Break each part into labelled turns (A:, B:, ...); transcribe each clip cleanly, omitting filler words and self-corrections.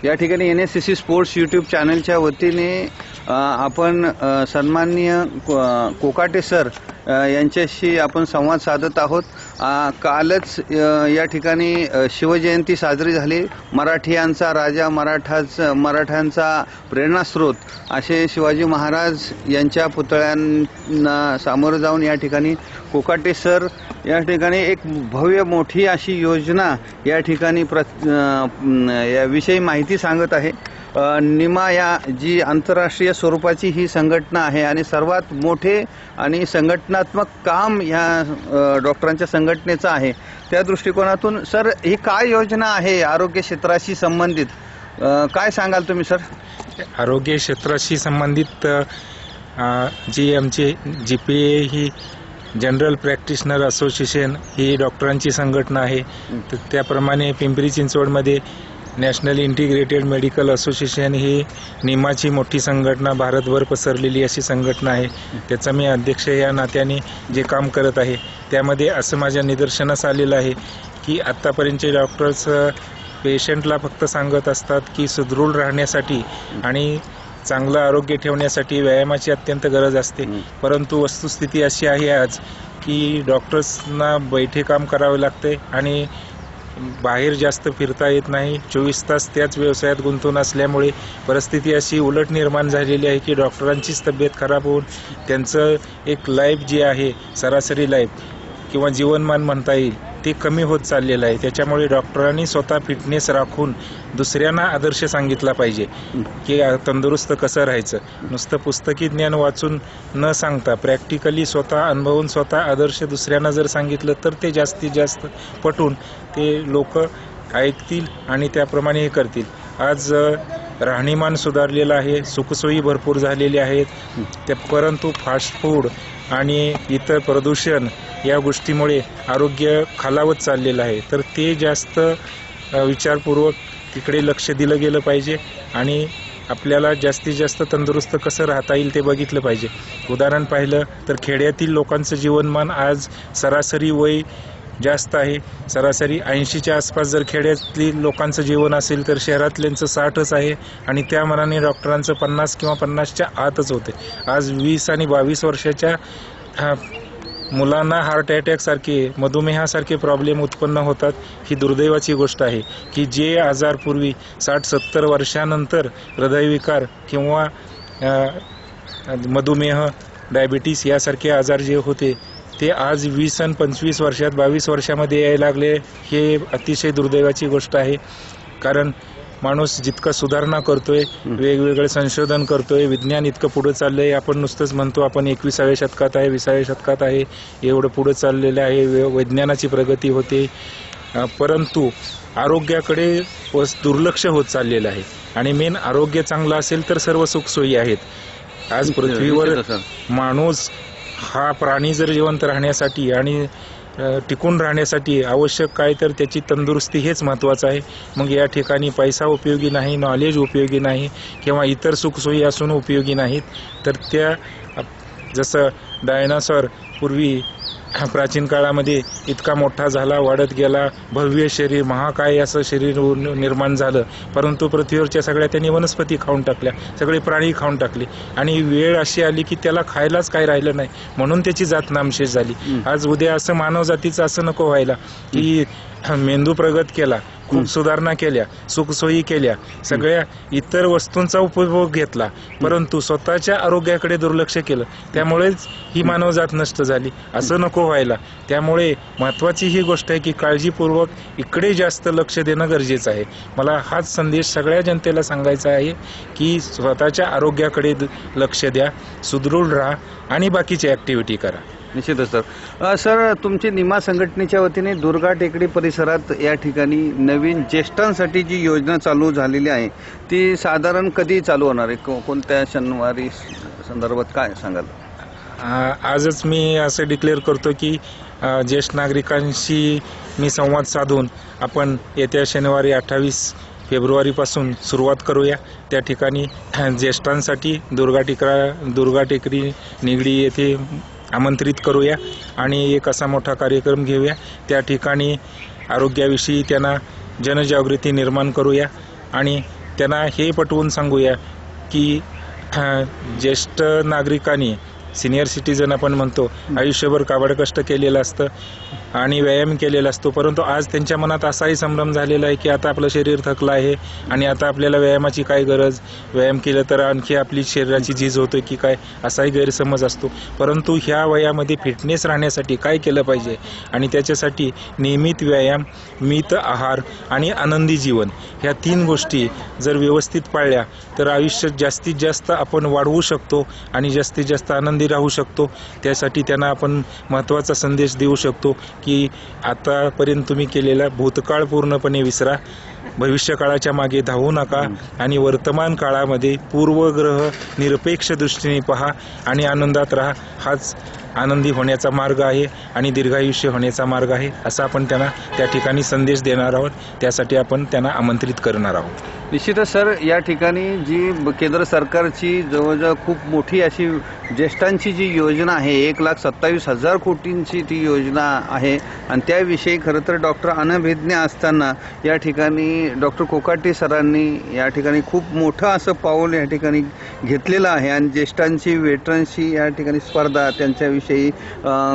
A: या ठिकाणी NSCC sports YouTube चॅनलच्या वतीने आपण सन्माननीय कोकाटे सर यांच्याशी आपण संवाद साधत आहोत। कालच या ठिकाणी शिवजयंती साजरी झाली। मराठियांचा राजा, मराठ्यांचा प्रेरणास्रोत असे शिवाजी महाराज यांच्या पुतळ्यांना सामोरं जाऊन या ठिकाणी कोकाटे सर या ठिकाणी एक भव्य मोठी अशी योजना या ठिकाणी याविषयी माहिती सांगत आहे। निमा या जी आंतरराष्ट्रीय स्वरूपाची ही संघटना आहे आणि सर्वात मोठे आणि संघटनात्मक काम या डॉक्टरांच्या संघटनेचं आहे। त्या दृष्टिकोनातून सर ही काय योजना आहे आरोग्य क्षेत्राशी संबंधित, काय सांगाल तुम्ही सर?
B: आरोग्य क्षेत्राशी संबंधित जी आमची GPA ही जनरल प्रॅक्टिशनर असोसिएशन ही डॉक्टरांची संघटना आहे। तर त्याप्रमाणे पिंपरी चिंचवडमध्ये नॅशनल इंटिग्रेटेड मेडिकल असोसिएशन ही निमाची मोठी संघटना, भारतभर पसरलेली अशी संघटना आहे। त्याचा मी अध्यक्ष या नात्याने जे काम करत आहे त्यामध्ये असं माझ्या निदर्शनास आलेलं आहे की आत्तापर्यंतचे डॉक्टर्स पेशंटला फक्त सांगत असतात की सुदृढ राहण्यासाठी आणि चांगलं आरोग्य ठेवण्यासाठी व्यायामाची अत्यंत गरज असते, परंतु वस्तुस्थिती अशी आहे आज की डॉक्टर्सना बैठे काम करावे लागते आणि बाहेर जास्त फिरता येत नाही। 24 तास त्याच व्यवसायात गुंतून असल्यामुळे परिस्थिती अशी उलट निर्माण झालेली आहे की डॉक्टरांचीच तब्येत खराब होऊन त्यांचं एक लाईफ जे आहे, सरासरी लाईफ किंवा जीवनमान म्हणता येईल, ते कमी होत चाललेलं आहे। त्याच्यामुळे डॉक्टरांनी स्वतः फिटनेस राखून दुसऱ्यांना आदर्श सांगितला पाहिजे की तंदुरुस्त कसं राहायचं। नुसतं पुस्तकी ज्ञान वाचून न सांगता प्रॅक्टिकली स्वतः अनुभवून स्वतः आदर्श दुसऱ्यांना जर सांगितलं तर ते जास्तीत जास्त पटून ते लोक ऐकतील आणि त्याप्रमाणे हे करतील। आज राहणीमान सुधारलेलं आहे, सुखसोयी भरपूर झालेल्या आहेत, परंतु फास्ट फूड आणि इतर प्रदूषण या गोष्टीमुळे आरोग्य खालावत चाललेलं आहे। तर ते जास्त विचारपूर्वक तिकडे लक्ष दिलं गेलं पाहिजे आणि आपल्याला जास्तीत जास्त तंदुरुस्त कसं राहता येईल ते बघितलं पाहिजे। उदाहरण पाहिलं तर खेड्यातील लोकांचं जीवनमान आज सरासरी वय जास्त आहे, सरासरी 80च्या आसपास जर खेड्यातली लोकांचं जीवन असेल तर शहरातल्यांचं 60च आहे आणि त्या मनाने डॉक्टरांचं 50 किंवा 50च्या आतच होते। आज 20 आणि 22 वर्षाच्या मुलांना हार्ट अटॅकसारखे, मधुमेहासारखे प्रॉब्लेम उत्पन्न होतात। ही दुर्दैवाची गोष्ट आहे की जे आजार पूर्वी 60-70 वर्षानंतर हृदयविकार किंवा मधुमेह, डायबिटीस यासारखे आजार जे होते ते आज 20 आणि 25 वर्षात, 22 वर्षामध्ये यायला लागले। हे अतिशय दुर्दैवाची गोष्ट आहे, कारण माणूस जितका सुधारणा करतोय, वेगवेगळे संशोधन करतोय, विज्ञान इतकं पुढे चाललंय, आपण नुसतंच म्हणतो आपण 21व्या शतकात आहे, 20व्या शतकात आहे, एवढं पुढे चाललेलं आहे, विज्ञानाची प्रगती होते, परंतु आरोग्याकडे दुर्लक्ष होत चाललेलं आहे। आणि मेन आरोग्य चांगलं असेल तर सर्व सुखसोयी आहेत। आज पृथ्वीवर माणूस हा प्राणी जर जिवंत राहण्यासाठी आणि टिकून राहण्यासाठी आवश्यक काय तर त्याची तंदुरुस्ती हेच महत्त्वाचं आहे। मग या ठिकाणी पैसा उपयोगी नाही, नॉलेज उपयोगी नाही किंवा इतर सुखसोयी असून उपयोगी नाहीत। तर त्या जसं डायनासॉर पूर्वी प्राचीन काळामध्ये इतका मोठा झाला, वाढत गेला, भव्य शरीर, महाकाय असं शरीर निर्माण झालं, परंतु पृथ्वीवरच्या सगळ्या त्यांनी वनस्पती खाऊन टाकल्या, सगळे प्राणी खाऊन टाकले आणि वेळ अशी आली की त्याला खायलाच काय राहिलं नाही, म्हणून त्याची जात नामशेष झाली। आज उद्या असं मानव जातीचं असं नको व्हायला की मेंदू प्रगत केला, खूप सुधारणा केल्या, सुखसोयी केल्या, सगळ्या इतर वस्तूंचा उपभोग घेतला, परंतु स्वतःच्या आरोग्याकडे दुर्लक्ष केलं, त्यामुळेच ही मानवजात नष्ट झाली। असं नको व्हायला। त्यामुळे महत्त्वाची ही गोष्ट आहे की काळजीपूर्वक इकडे जास्त लक्ष देणं गरजेचं आहे। मला हाच संदेश सगळ्या जनतेला सांगायचा आहे की स्वतःच्या आरोग्याकडे लक्ष द्या, सुदृढ राहा आणि बाकीची ॲक्टिव्हिटी करा।
A: निश्चितच सर। सर, तुमची निमा संघटनेच्या वतीने दुर्गा टेकडी परिसरात या ठिकाणी नवीन ज्येष्ठांसाठी जी योजना चालू झालेली आहे ती साधारण कधी चालू होणार आहे, कोणत्या शनिवारी संदर्भात काय सांगाल?
B: आजच मी असं डिक्लेअर करतो की ज्येष्ठ नागरिकांशी मी संवाद साधून आपण येत्या शनिवारी 28 फेब्रुवारीपासून सुरुवात करूया। त्या ठिकाणी ज्येष्ठांसाठी दुर्गा टेकडी निगडी येथे आमंत्रित करूया आणि एक असा मोठा कार्यक्रम घेऊया। त्या ठिकाणी आरोग्याविषयी त्यांना जनजागृती निर्माण करूया आणि त्यांना हे पटवून सांगूया की ज्येष्ठ नागरिकांनी, सिनियर सिटीजन आपण म्हणतो, आयुष्यभर काबाड कष्ट केलेलं असतं आणि व्यायाम केलेला असतो, परंतु आज त्यांच्या मनात असाही संभ्रम झालेला आहे की आता आपलं शरीर थकलं आहे आणि आता आपल्याला व्यायामाची काय गरज, व्यायाम केलं तर आणखी आपली शरीराची झीज होते की काय, असाही गैरसमज असतो. परंतु ह्या वयामध्ये फिटनेस राहण्यासाठी काय केलं पाहिजे आणि त्याच्यासाठी नियमित व्यायाम, मित आहार आणि आनंदी जीवन, ह्या 3 गोष्टी जर व्यवस्थित पाळल्या तर आयुष्य जास्तीत जास्त आपण वाढवू शकतो आणि जास्तीत जास्त आनंदी राहू शकतो. त्यासाठी त्यांना आपण महत्त्वाचा संदेश देऊ शकतो की आतापर्यंत तुम्ही केलेला भूतकाळ पूर्णपणे विसरा, भविष्यकाळाच्या मागे धावू नका आणि वर्तमान काळामध्ये पूर्वग्रह निरपेक्ष दृष्टीने पहा आणि आनंदात राहा. हाच आनंदी होण्याचा मार्ग आहे आणि दीर्घायुष्य होण्याचा मार्ग आहे, असा आपण त्यांना त्या ठिकाणी संदेश देणार आहोत. त्यासाठी आपण त्यांना आमंत्रित करणार आहोत.
A: निश्चितच सर, या ठिकाणी जी केंद्र सरकारची जवळजवळ खूप मोठी अशी ज्येष्ठांची जी योजना आहे, 1,27,000 कोटींची ती योजना आहे आणि त्याविषयी खरं तर डॉक्टर अनभिज्ञ असताना या ठिकाणी डॉक्टर कोकाटे सरांनी या ठिकाणी खूप मोठं असं पाऊल या ठिकाणी घेतलेलं आहे आणि ज्येष्ठांची, वेटरन्सची या ठिकाणी स्पर्धा, त्यांच्याविषयी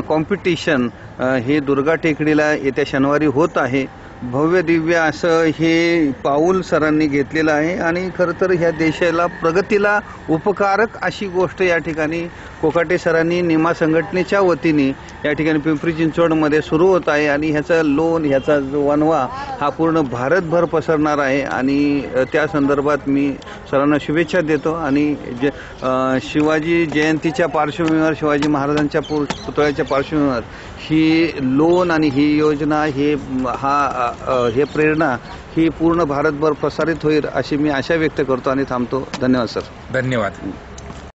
A: कॉम्पिटिशन हे दुर्गा टेकडीला येत्या शनिवारी होत आहे. भव्य दिव्य असं हे पाऊल सरांनी घेतलेलं आहे आणि खरं तर ह्या देशाला प्रगतीला उपकारक अशी गोष्ट या ठिकाणी कोकाटे सरांनी निमा संघटनेच्या वतीने या ठिकाणी पिंपरी चिंचवडमध्ये सुरू होत आहे आणि ह्याचा लोन, ह्याचा जो वनवा हा पूर्ण भारतभर पसरणार आहे आणि त्या संदर्भात मी सरांना शुभेच्छा देतो. आणि शिवाजी जयंतीच्या पार्श्वभूमीवर, शिवाजी महाराजांच्या पुतळ्याच्या पार्श्वभूमीवर ही लोन आणि ही योजना, हे प्रेरणा ही पूर्ण भारतभर प्रसारित होईल अशी मी आशा व्यक्त करतो आणि थांबतो. धन्यवाद सर.
B: धन्यवाद.